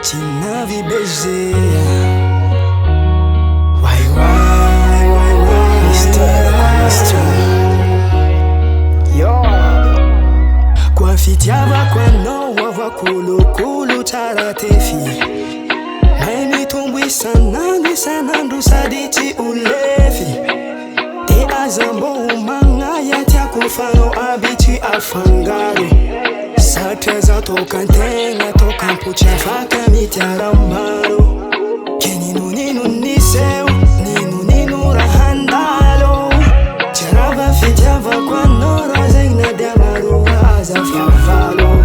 Tinavi beijer. Kwa fitiava kwa noa va kulu taratefi. Maini tumbwi sanani sanandu saditi ulefi. Te azambo umangaya tia kufano abiti afangaro. Sateza toka ntena toka mpucha faka mitiarambaro. Keninu ninu niseu ninu rahandalo. Tirava fitiava kwa noro zegna diamaro aza fiavalo.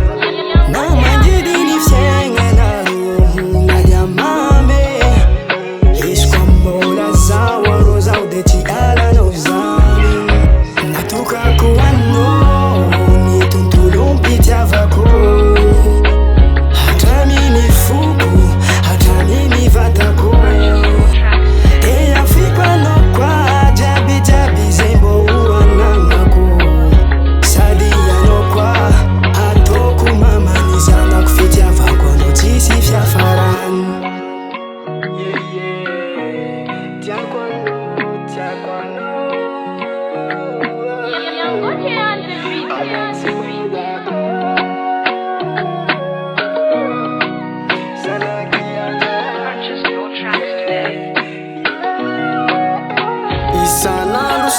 Na manjidi nifsenga naro na diamame. Ishkombola zawa roza udeti ala no zami. Natuka kuwano ni tuntulum pitiava ko. Hata mimi fuku, hata mimi vatako. Eya fikwa no kwa jabi zembo uanangako. Sadi ya no kwa atoku mama nizana kufitia vako no tisi fya faran.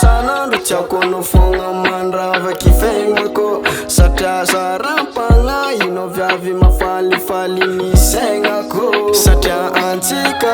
Sanandu chako no fonga mandrava kifenga ko. Satya sarampanga ino vyavi mafali nisenga ko. Satya antika